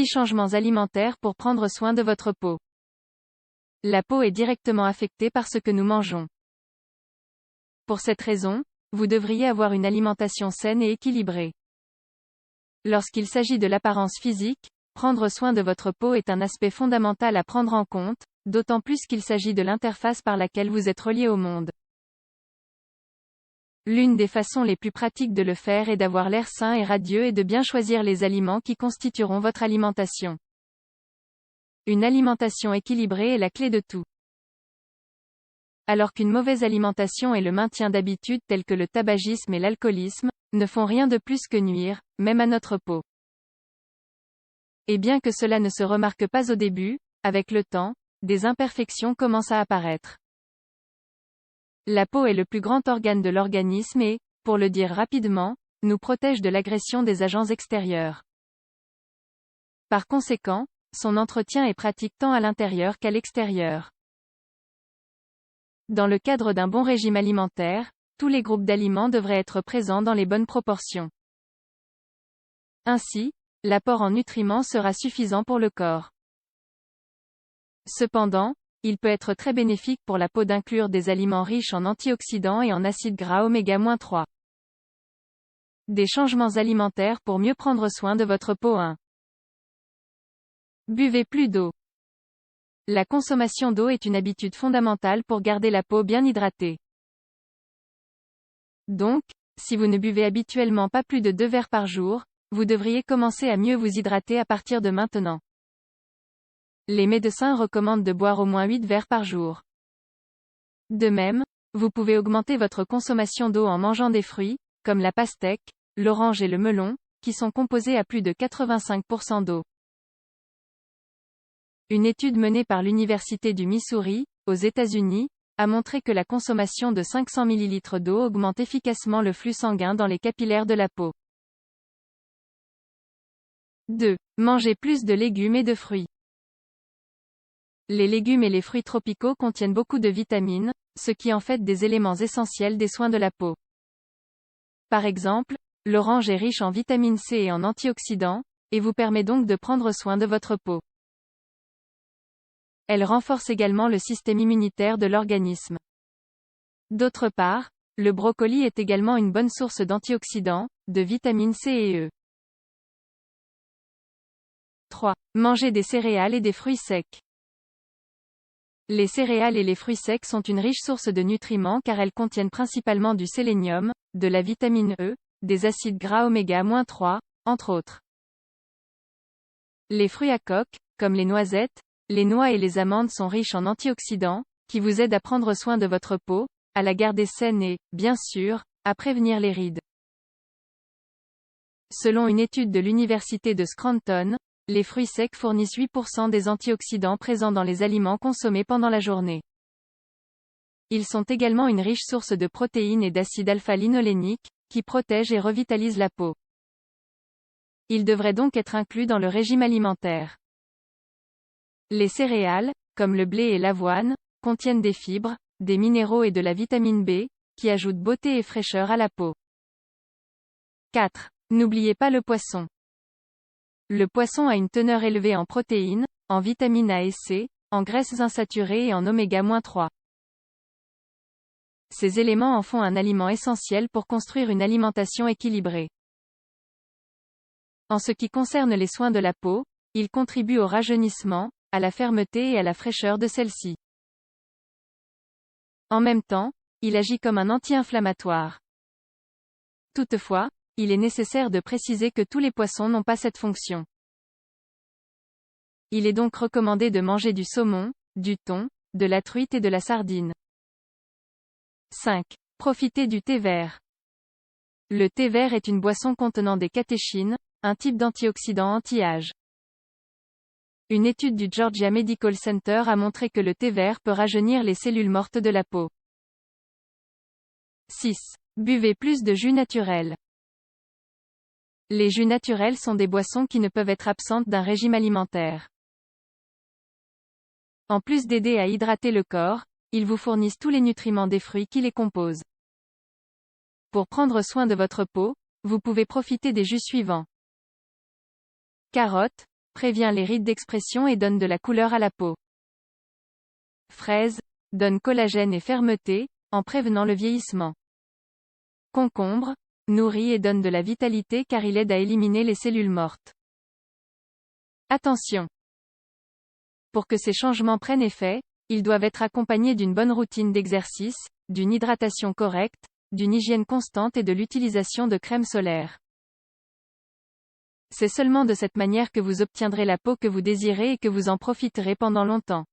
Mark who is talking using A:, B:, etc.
A: 6 changements alimentaires pour prendre soin de votre peau. La peau est directement affectée par ce que nous mangeons. Pour cette raison, vous devriez avoir une alimentation saine et équilibrée. Lorsqu'il s'agit de l'apparence physique, prendre soin de votre peau est un aspect fondamental à prendre en compte, d'autant plus qu'il s'agit de l'interface par laquelle vous êtes relié au monde. L'une des façons les plus pratiques de le faire est d'avoir l'air sain et radieux et de bien choisir les aliments qui constitueront votre alimentation. Une alimentation équilibrée est la clé de tout. Alors qu'une mauvaise alimentation et le maintien d'habitudes telles que le tabagisme et l'alcoolisme, ne font rien de plus que nuire, même à notre peau. Et bien que cela ne se remarque pas au début, avec le temps, des imperfections commencent à apparaître. La peau est le plus grand organe de l'organisme et, pour le dire rapidement, nous protège de l'agression des agents extérieurs. Par conséquent, son entretien est pratique tant à l'intérieur qu'à l'extérieur. Dans le cadre d'un bon régime alimentaire, tous les groupes d'aliments devraient être présents dans les bonnes proportions. Ainsi, l'apport en nutriments sera suffisant pour le corps. Cependant, il peut être très bénéfique pour la peau d'inclure des aliments riches en antioxydants et en acides gras oméga-3. Des changements alimentaires pour mieux prendre soin de votre peau. 1. Buvez plus d'eau. La consommation d'eau est une habitude fondamentale pour garder la peau bien hydratée. Donc, si vous ne buvez habituellement pas plus de 2 verres par jour, vous devriez commencer à mieux vous hydrater à partir de maintenant. Les médecins recommandent de boire au moins 8 verres par jour. De même, vous pouvez augmenter votre consommation d'eau en mangeant des fruits, comme la pastèque, l'orange et le melon, qui sont composés à plus de 85% d'eau. Une étude menée par l'Université du Missouri, aux États-Unis, a montré que la consommation de 500 ml d'eau augmente efficacement le flux sanguin dans les capillaires de la peau. 2. Mangez plus de légumes et de fruits. Les légumes et les fruits tropicaux contiennent beaucoup de vitamines, ce qui en fait des éléments essentiels des soins de la peau. Par exemple, l'orange est riche en vitamine C et en antioxydants, et vous permet donc de prendre soin de votre peau. Elle renforce également le système immunitaire de l'organisme. D'autre part, le brocoli est également une bonne source d'antioxydants, de vitamine C et E. 3. Mangez des céréales et des fruits secs. Les céréales et les fruits secs sont une riche source de nutriments car elles contiennent principalement du sélénium, de la vitamine E, des acides gras oméga-3, entre autres. Les fruits à coque, comme les noisettes, les noix et les amandes sont riches en antioxydants, qui vous aident à prendre soin de votre peau, à la garder saine et, bien sûr, à prévenir les rides. Selon une étude de l'université de Scranton, les fruits secs fournissent 8% des antioxydants présents dans les aliments consommés pendant la journée. Ils sont également une riche source de protéines et d'acide alpha-linolénique, qui protègent et revitalisent la peau. Ils devraient donc être inclus dans le régime alimentaire. Les céréales, comme le blé et l'avoine, contiennent des fibres, des minéraux et de la vitamine B, qui ajoutent beauté et fraîcheur à la peau. 4. N'oubliez pas le poisson. Le poisson a une teneur élevée en protéines, en vitamine A et C, en graisses insaturées et en oméga-3. Ces éléments en font un aliment essentiel pour construire une alimentation équilibrée. En ce qui concerne les soins de la peau, ils contribuent au rajeunissement, à la fermeté et à la fraîcheur de celle-ci. En même temps, il agit comme un anti-inflammatoire. Toutefois, il est nécessaire de préciser que tous les poissons n'ont pas cette fonction. Il est donc recommandé de manger du saumon, du thon, de la truite et de la sardine. 5. Profitez du thé vert. Le thé vert est une boisson contenant des catéchines, un type d'antioxydant anti-âge. Une étude du Georgia Medical Center a montré que le thé vert peut rajeunir les cellules mortes de la peau. 6. Buvez plus de jus naturel. Les jus naturels sont des boissons qui ne peuvent être absentes d'un régime alimentaire. En plus d'aider à hydrater le corps, ils vous fournissent tous les nutriments des fruits qui les composent. Pour prendre soin de votre peau, vous pouvez profiter des jus suivants. Carottes, prévient les rides d'expression et donne de la couleur à la peau. Fraise, donne collagène et fermeté, en prévenant le vieillissement. Concombre, nourrit et donne de la vitalité car il aide à éliminer les cellules mortes. Attention! Pour que ces changements prennent effet, ils doivent être accompagnés d'une bonne routine d'exercice, d'une hydratation correcte, d'une hygiène constante et de l'utilisation de crème solaire. C'est seulement de cette manière que vous obtiendrez la peau que vous désirez et que vous en profiterez pendant longtemps.